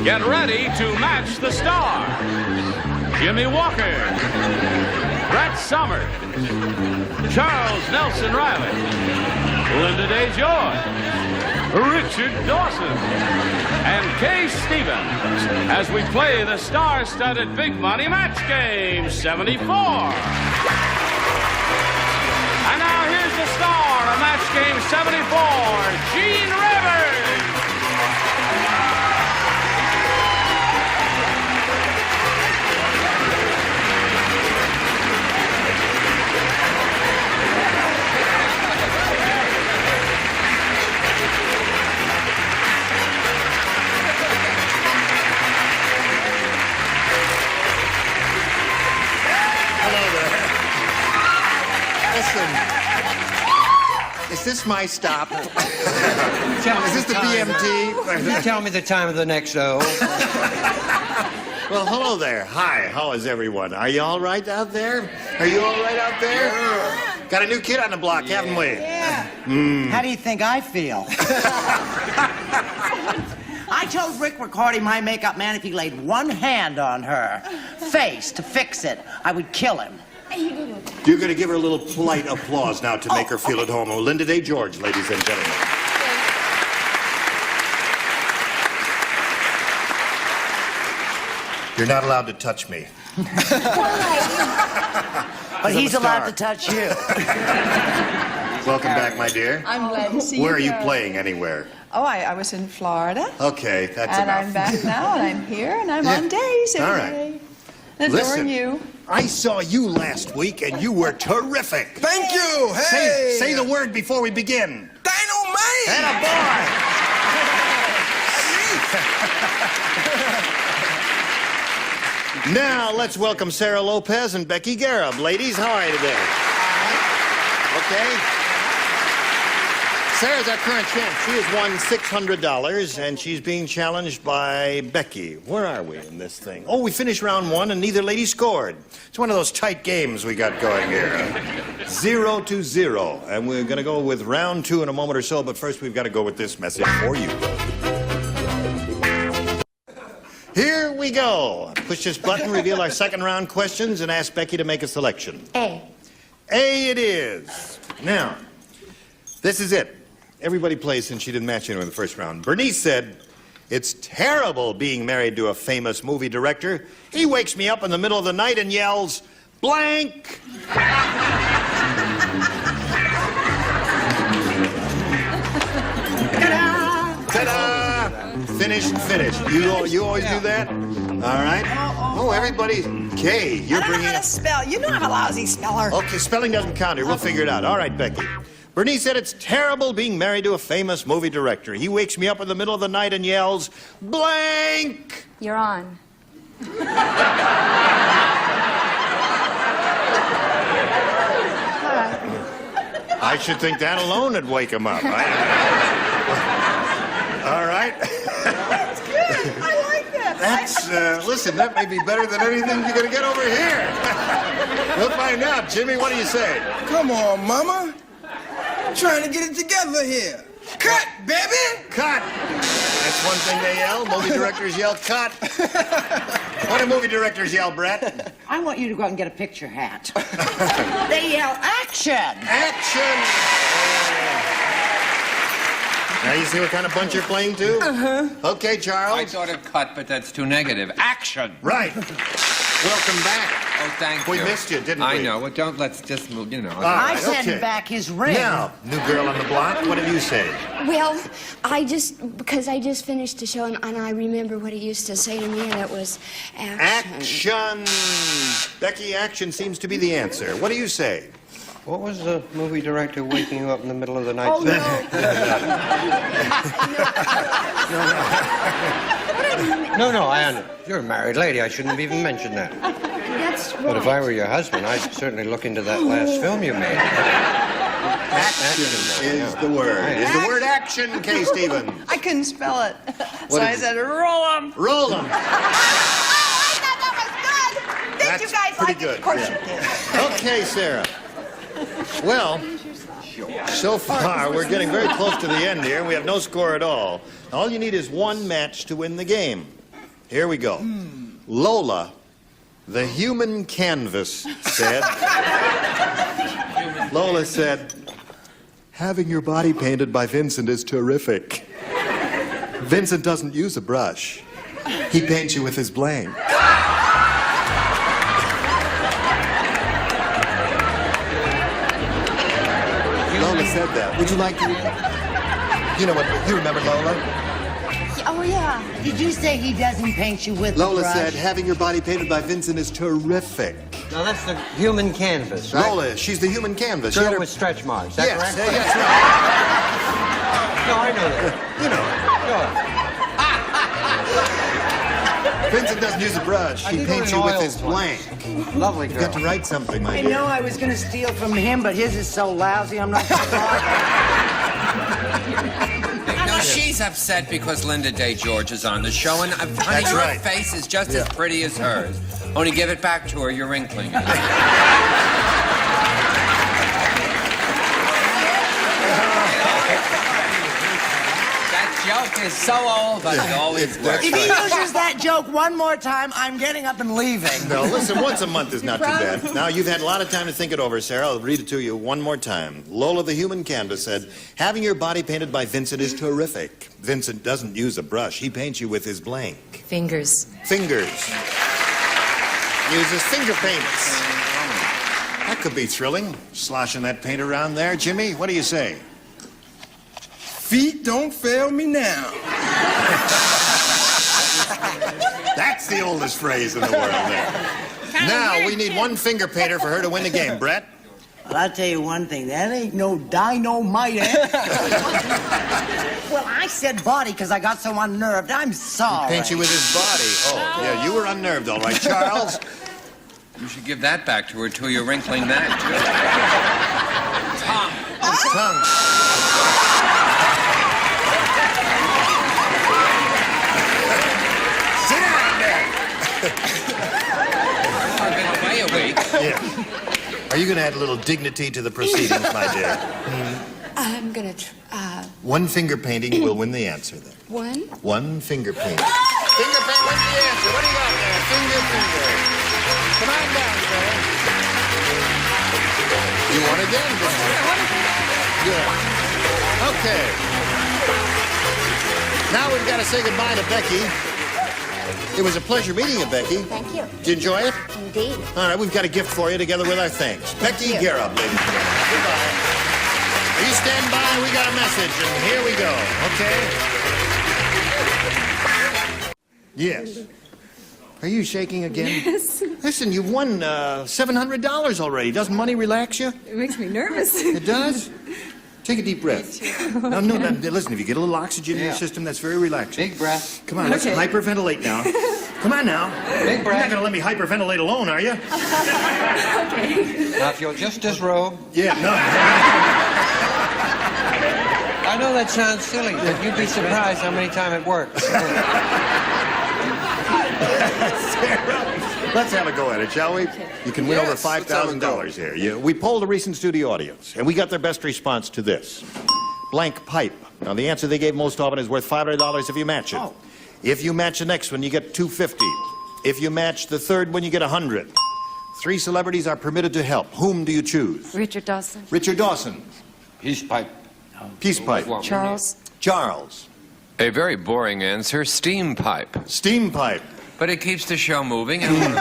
Get ready to match the stars. Jimmie Walker, Brett Somers, Charles Nelson Reilly, Lynda Richard Dawson, and Kaye as we play the star-studded Big Money Match Game 74. And now here's the star of Match Game 74, Gene Rivers. Listen, is this my stop? Is this the BMT? Tell me the time of the next show. Well, hello there. Hi, how is everyone? Are you all right out there? Are you all right out there? Yeah. Got a new kid on the block, haven't we? Yeah. How do you think I feel? I told Rick Ricardi, my makeup man, if he laid one hand on her face to fix it, I would kill him. You're going to give her a little polite applause now to make her feel at home. Lynda Day George, ladies and gentlemen. You're not allowed to touch me. But he's allowed to touch you. Welcome back, my dear. I'm glad to see you. Where are you playing anywhere? Oh, I was in Florida. Okay, that's and enough. I'm back now, and I'm here, and I'm on days every day. Adoring you. I saw you last week, and you were terrific. Thank you. Hey. Say the word before we begin. Dynamite. And a boy. Now, let's welcome Sarah Lopez and Becky Gareb. Ladies, how are you today? Okay. Sarah's our current champ. She has won $600, and she's being challenged by Becky. Where are we in this thing? Oh, we finished round one, and neither lady scored. It's one of those tight games we got going here. 0-0. And we're going to go with round two in a moment or so, but first we've got to go with this message for you. Here we go. Push this button, reveal our second round questions, and ask Becky to make a selection. A. A it is. Now, this is it. Everybody plays since she didn't match anyone in the first round. Bernice said, "It's terrible being married to a famous movie director. He wakes me up in the middle of the night and yells, blank." Ta-da! Ta-da! Finished. You always do that? All right. Oh, everybody. Kaye, you're bringing I don't know how to spell. You know I'm a lousy speller. Okay, spelling doesn't count here. We'll figure it out. All right, Becky. Bernice said, "It's terrible being married to a famous movie director. He wakes me up in the middle of the night and yells, blank." You're on. I should think that alone would wake him up. All right. That's good. I like that. That's, listen, that may be better than anything you're going to get over here. We'll find out. Jimmie, what do you say? Come on, Mama. I'm trying to get it together here. Cut, baby! Cut. That's one thing they yell. Movie directors yell, cut. What do movie directors yell, Brett? I want you to go out and get a picture hat. They yell action! Action! Now you see what kind of bunch you're playing to? Uh-huh. Okay, Charles. I thought of cut, but that's too negative. Action! Right. Welcome back. Oh, thank you. We missed you, didn't we? I know. Well, let's just move, you know. I sent him back his ring. Now, new girl on the block, what did you say? Well, because I just finished the show, and I remember what he used to say to me, and it was action. Action! Becky, action seems to be the answer. What do you say? What was the movie director waking you up in the middle of the night? Oh, no. No, you're a married lady. I shouldn't have even mentioned that. That's right. But if I were your husband, I'd certainly look into that last film you made. Action is the word. Is the word action, Kaye Stevens? I couldn't spell it. So I said, roll them. Roll them. I thought that was good. Did you guys pretty like good. it? Of course you did. Okay, Sarah. Well, so far, we're getting very close to the end here. We have no score at all. All you need is one match to win the game. Here we go. Lola, the human canvas, said... Lola said, having your body painted by Vincent is terrific. Vincent doesn't use a brush. He paints you with his blank. Lola said that. Would you like to... You know what, you remember Lola? Oh, yeah. Did you say he doesn't paint you with Lola a brush? said, having your body painted by Vincent is terrific. Now, that's the human canvas, right? Lola, she's the human canvas. Girl with stretch marks, is that Yes, correct? yes, right. No, I know that. You know. Sure. Vincent doesn't use a brush. He did paints an you with oil his blank. Lovely You girl. got to write something, my I dear. know I was going to steal from him, but his is so lousy, I'm not sure. No, she's upset because Lynda Day George is on the show, and honey, That's your right. face is just as pretty as hers. Only give it back to her, you're wrinkling it. That joke is so old, but it always works. If he uses that joke one more time, I'm getting up and leaving. No, listen, once a month is not too bad. Now, you've had a lot of time to think it over, Sarah. I'll read it to you one more time. Lola, the human canvas, said, having your body painted by Vincent is terrific. Vincent doesn't use a brush. He paints you with his blank. Fingers. Fingers. Uses finger paints. That could be thrilling, sloshing that paint around there. Jimmie, what do you say? Feet don't fail me now. That's the oldest phrase in the world there. Now, we need one finger painter for her to win the game. Brett? Well, I'll tell you one thing. That ain't no dynamite, eh? Well, I said body because I got so unnerved. I'm sorry. Paint you with his body. Oh, yeah, you were unnerved, all right. Charles? You should give that back to her, too. You're wrinkling that, too. Tongue. I've been away a week. Yeah. Are you going to add a little dignity to the proceedings, my dear? I'm gonna One finger painting will win the answer, then. one. One finger painting. Finger paint wins the answer. What do you got there? Finger. Come on down, sir. You won again, didn't you? Yeah. Okay. Now we've got to say goodbye to Becky. It was a pleasure meeting you, Becky. Thank you. Did you enjoy it? Indeed. All right, we've got a gift for you together with our thanks. Becky Garrett, ladies and gentlemen. Goodbye. You stand by, we got a message, and here we go, okay? Yes. Are you shaking again? Yes. Listen, you've won $700 already. Doesn't money relax you? It makes me nervous. It does? Take a deep breath. No, listen, if you get a little oxygen in your system, that's very relaxing. Big breath. Come on, let's hyperventilate now. Come on now. Big breath. You're not going to let me hyperventilate alone, are you? Now, if you'll just disrobe. Yeah, no. I know that sounds silly, but you'd be surprised how many times it works. Sarah, let's have a go at it, shall we? You can win over $5,000 here. We polled a recent studio audience, and we got their best response to this. Blank pipe. Now, the answer they gave most often is worth $500 if you match it. Oh. If you match the next one, you get $250. If you match the third one, you get $100. 3 celebrities are permitted to help. Whom do you choose? Richard Dawson. Richard Dawson. Peace pipe. Peace pipe. Charles. Charles. A very boring answer, steam pipe. Steam pipe. But it keeps the show moving. And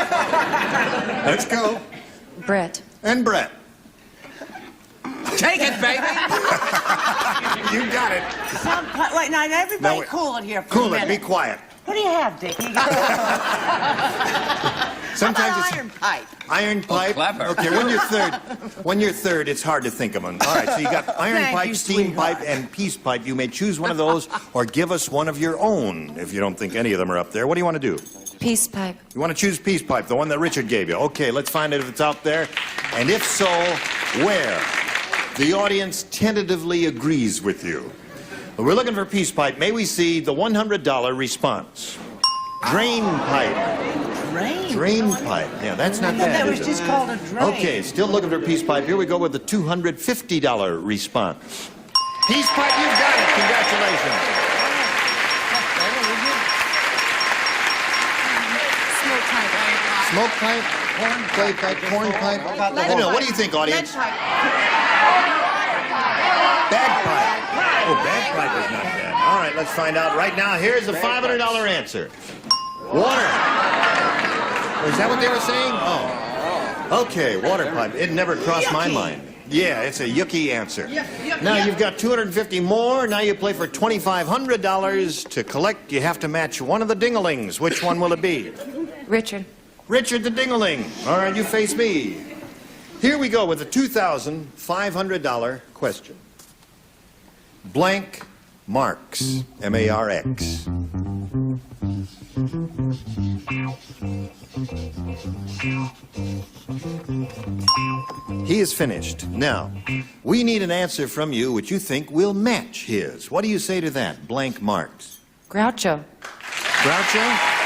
Let's go. Brett. And Brett. take it, baby. You got it. Wait, now, everybody wait. cool it here for a Cool it. minute. Be quiet. What do you have, Dickie? Sometimes it's iron pipe. iron pipe. clever. Okay, when you're third, it's hard to think of them. All right, so you got iron Thank pipe, you, steam sweetheart. pipe, and peace pipe. You may choose one of those or give us one of your own if you don't think any of them are up there. What do you want to do? Peace pipe. You want to choose peace pipe, the one that Richard gave you. Okay, let's find out if it's out there. And if so, where? The audience tentatively agrees with you. But we're looking for peace pipe. May we see the $100 response? Drain pipe. Drain? Drain pipe. Yeah, that's not bad. That was is it? just called a drain. Okay, still looking for peace pipe. Here we go with the $250 response. Peace pipe, you've got it. Congratulations. Smoke pipe, corn, clay pipe, corn pipe. Wait a minute, what do you think, audience? Bagpipe. Oh, bagpipe is not bad. All right, let's find out right now. Here's a $500 answer. Water. Is that what they were saying? Oh. Okay, water pipe. It never crossed my mind. Yeah, it's a yucky answer. Now you've got 250 more. Now you play for $2,500. To collect, you have to match one of the dinglings. Which one will it be? Richard. Richard the Dingling. All right, you face me. Here we go with the $2,500 question. Blank marks, M-A-R-X. He is finished. Now, we need an answer from you which you think will match his. What do you say to that? Blank marks. Groucho. Groucho?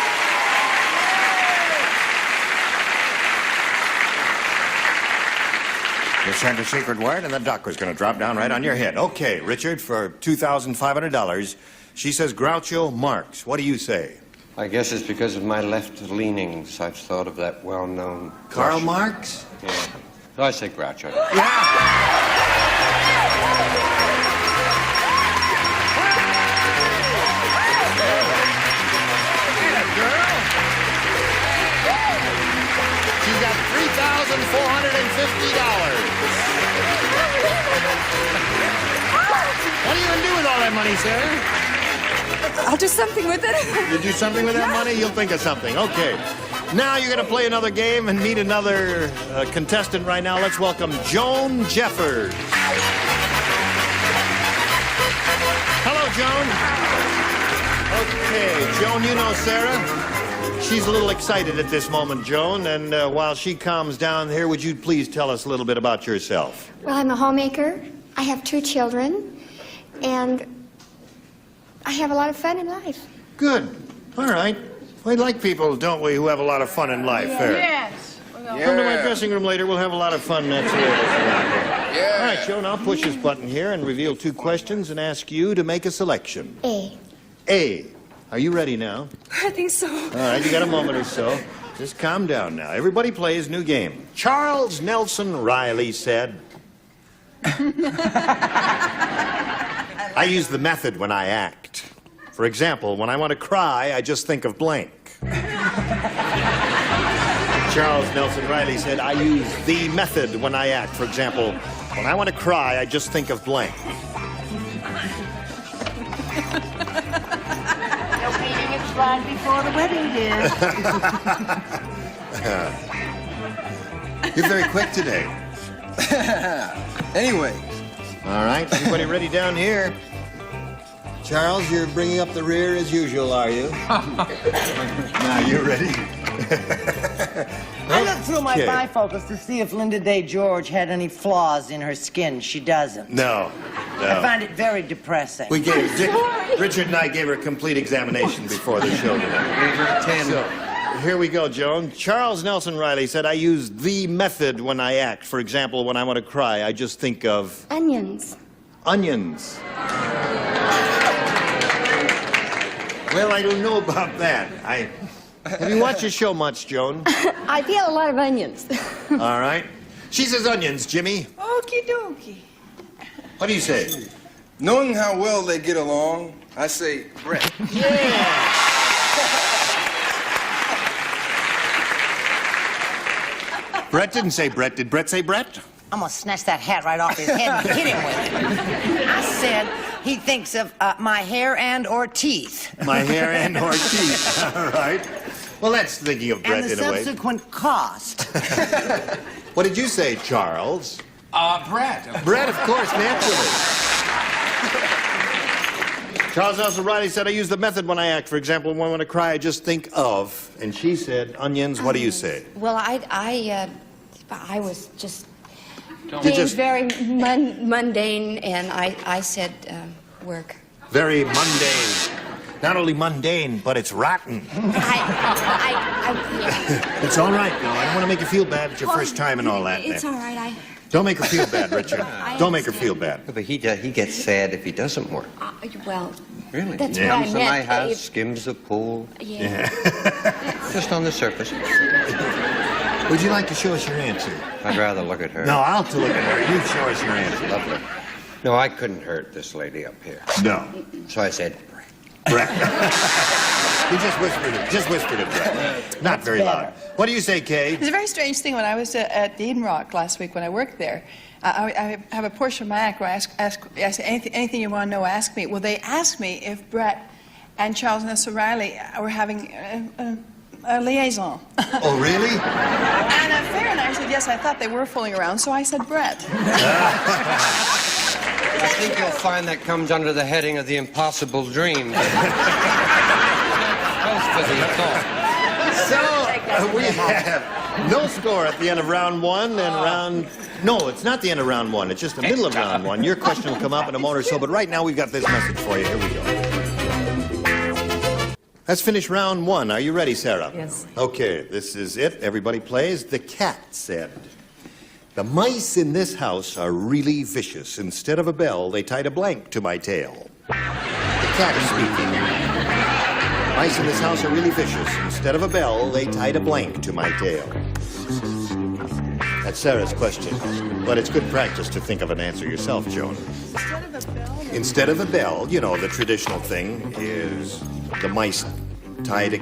You sent a secret word, and the duck was going to drop down right on your head. Okay, Richard, for $2,500, she says Groucho Marx. What do you say? I guess it's because of my left leanings. I've thought of that well-known Karl Russian. Marx? Yeah. So I say Groucho. Yeah! She's got $3,450. What are you going to do with all that money, Sarah? I'll do something with it. You do something with that money? You'll think of something. Okay. Now you're going to play another game and meet another contestant right now. Let's welcome Joan Jeffers. Hello, Joan. Okay, Joan, you know Sarah. She's a little excited at this moment, Joan, and while she calms down here, would you please tell us a little bit about yourself? Well, I'm a homemaker. I have 2 children, and I have a lot of fun in life. Good. All right. We like people, don't we, who have a lot of fun in life. Yes. Come to my dressing room later. We'll have a lot of fun. That's the way it is around here. All right, Joan, I'll push this button here and reveal 2 questions and ask you to make a selection. A. A. Are you ready now? I think so. All right, you got a moment or so. Just calm down now. Everybody plays new game. Charles Nelson Reilly said, I use the method when I act. For example, when I want to cry, I just think of blank. Charles Nelson Reilly said, I use the method when I act. For example, when I want to cry, I just think of blank. Right before the wedding, dear. You're very quick today. Anyway. All right, everybody ready down here? Charles, you're bringing up the rear as usual, are you? Now, you ready? I looked through my Okay. bifocals to see if Lynda Day George had any flaws in her skin. She doesn't. No. I find it very depressing. We gave Richard and I gave her a complete examination before the show today. Gave her a 10. So, here we go, Joan. Charles Nelson Reilly said, I use the method when I act. For example, when I want to cry, I just think of... Onions. Onions. Well, I don't know about that. Have you watched your show much, Joan? I feel a lot of onions. All right. She says onions, Jimmie. Okie dokie. What do you say? Knowing how well they get along, I say Brett. Yeah. Brett didn't say Brett. Did Brett say Brett? I'm gonna snatch that hat right off his head and hit him with it. I said he thinks of my hair and or teeth. My hair and or teeth. All right. Well, that's thinking of Brett And the in a way. subsequent cost. What did you say, Charles? Brett. Brett, of course, naturally. Charles Nelson Reilly said, I use the method when I act. For example, when I want to cry, I just think of. And she said, onions. What do you say? Well, I was just You being just- very mundane, and I said work. Very mundane. Not only mundane, but it's rotten. Yeah. It's all right, though. I don't want to make you feel bad. It's your first time and all that. It's all right. Don't make her feel bad, Richard. Don't make her feel bad. But he gets sad if he doesn't work. Well, Really? That's Yeah. what I Comes to my meant. house, skims the pool, Yeah. just on the surface. Would you like to show us your answer? I'd rather look at her. No, I'll to look at her. You show us your answer. Lovely. No, I couldn't hurt this lady up here. No. So I said, Brett. You just whispered it, Brett. Not very loud. What do you say, Kaye? It's a very strange thing. When I was at the Eden Rock last week when I worked there, I have a portion of my act where I say, anything you want to know, ask me. Well, they asked me if Brett and Charles and Reilly were having a liaison. Oh, really? And fair and I said, yes, I thought they were fooling around, so I said Brett. I think you'll find that comes under the heading of the impossible dream. Close to the thought. So, we have no score at the end of round one and round... No, it's not the end of round one. It's just the middle of round one. Your question will come up in a moment or so, but right now we've got this message for you. Here we go. Let's finish round one. Are you ready, Sarah? Yes. Okay, this is it. Everybody plays. The cat said, "The mice in this house are really vicious. Instead of a bell, they tied a blank to my tail." The cat is speaking. "Mice in this house are really vicious. Instead of a bell, they tied a blank to my tail." That's Sarah's question. But it's good practice to think of an answer yourself, Joan. Instead of a bell, you know, the traditional thing is the mice tied a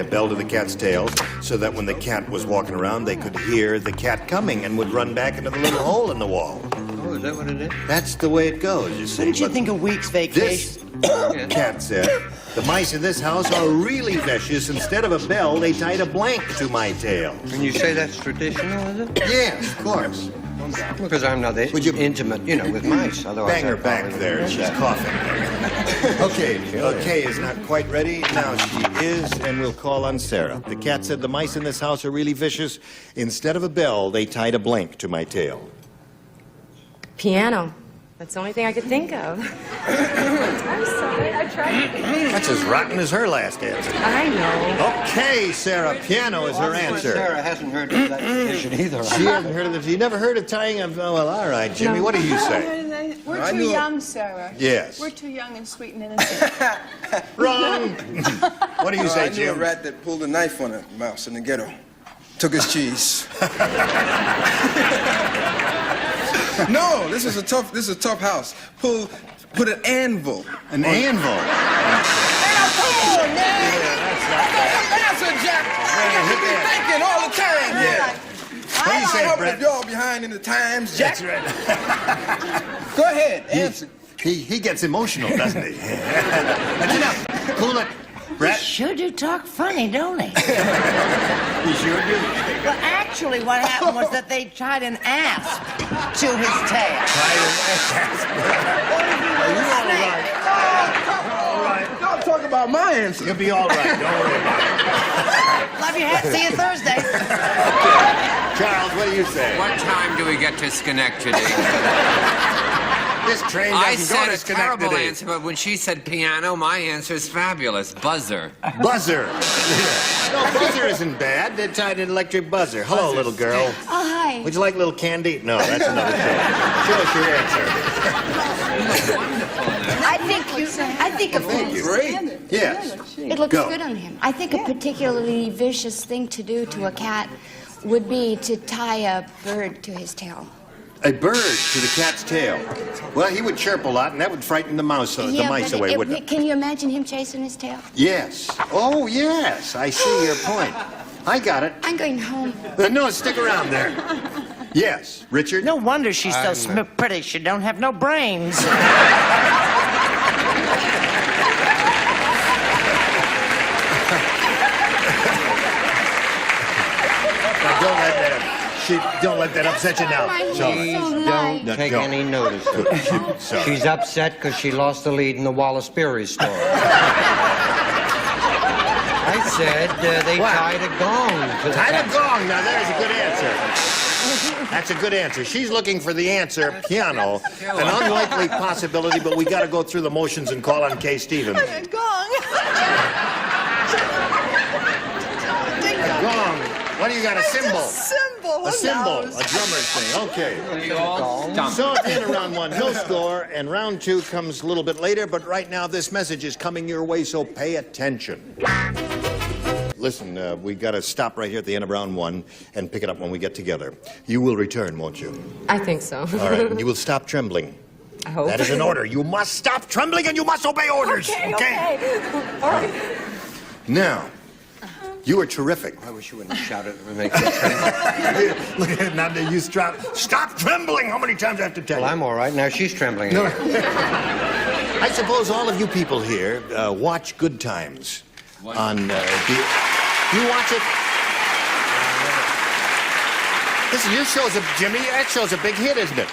bell to the cat's tail so that when the cat was walking around, they could hear the cat coming and would run back into the little hole in the wall. Oh, is that what it is? That's the way it goes, you see. Wouldn't you But think a week's vacation? this cat said, "The mice in this house are really vicious. Instead of a bell, they tied a blank to my tail." And you say that's traditional, is it? Yes, of course. Because I'm not Would you- intimate, with mice. Otherwise, Bang her I'd back probably- there. She's coughing. Okay, Kaye is not quite ready. Now she is, and we'll call on Sarah. The cat said, "The mice in this house are really vicious. Instead of a bell, they tied a blank to my tail." Piano. That's the only thing I could think of. I'm sorry, I tried. That's as rotten as her last answer. I know. Okay, Sarah, piano is her answer. Sarah hasn't heard of that tradition either. She hasn't heard of it. You never heard of tying a... Oh, well, all right, Jimmie, what do you say? We're too young, Sarah. Yes. We're too young and sweet and innocent. Wrong. What do you say, I knew a Jim? rat that pulled a knife on a mouse in the ghetto. Took his cheese. No, this is a tough house. Put an anvil. An anvil. Now, come on, man. That's a jack. You be thinking all the time. Yeah. What do you say, Brett? Brett? Y'all behind in the times, Jack. That's right. Go ahead, answer. He gets emotional, doesn't he? That's enough. Cool it. Brett? Sure do talk funny, don't they? You sure do. Well, actually, what happened was that they tied an asp to his tail. All right. Y'all talk about my answer. You'll be all right. Don't worry about it. Love your hat. See you Thursday. Charles, what do you say? What time do we get to Schenectady? This train I doesn't go said to a terrible Schenectady. answer, but when she said piano, my answer is fabulous. Buzzer. Buzzer. No, buzzer isn't bad. They tied an electric buzzer. Hello, little girl. Oh, hi. Would you like a little candy? No, that's another thing. Show us your answer. I think Great. Yes. it looks Go. good on him. I think a particularly vicious thing to do to a cat would be to tie a bird to his tail. A bird to the cat's tail. Well, he would chirp a lot, and that would frighten the mice But away, wouldn't it? Can you imagine him chasing his tail? Yes. Oh, yes. I see your point. I got it. I'm going home. No, stick around there. Yes. Richard? No wonder she's so pretty. She don't have no brains. Don't let that upset you now. Please don't No, take don't. any notice of it. Sorry. She's upset because she lost the lead in the Wallace Beery story. I said they What? tied a gong to the Tied a cat. gong. Now, there's a good answer. That's a good answer. She's looking for the answer, piano. An unlikely possibility, but we got to go through the motions and call on Kaye Stevens. A gong. A gong. What do you got, a cymbal? Symbol. cymbal. A cymbal, a drummer's thing. Okay. So at the end of round one, no score, and round two comes a little bit later, but right now this message is coming your way, so pay attention. Listen, we got to stop right here at the end of round one and pick it up when we get together. You will return, won't you? I think so. All right, and you will stop trembling. I hope. That is an order. You must stop trembling and you must obey orders. Okay. All right. Now, you were terrific. I wish you wouldn't shout it. It would make me tremble. Look at it now that you stop trembling. How many times I have to tell you? Well, I'm all right. Now she's trembling. No. I suppose all of you people here watch Good Times on do you watch it? Listen, your show's Jimmie, that show's a big hit, isn't it?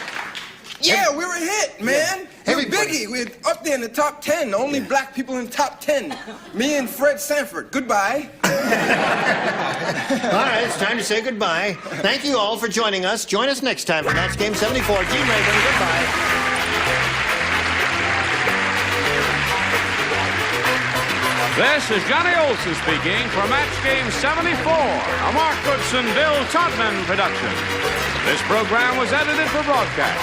Yeah, we were a hit, man. We're Everybody- biggie. We're up there in the top 10. The only black people in the top 10. Me and Fred Sanford. Goodbye. All right, it's time to say goodbye. Thank you all for joining us. Join us next time for Match Game 74. Gene Raven, goodbye. This is Johnny Olson speaking for Match Game 74, a Mark Goodson, Bill Todman production. This program was edited for broadcast.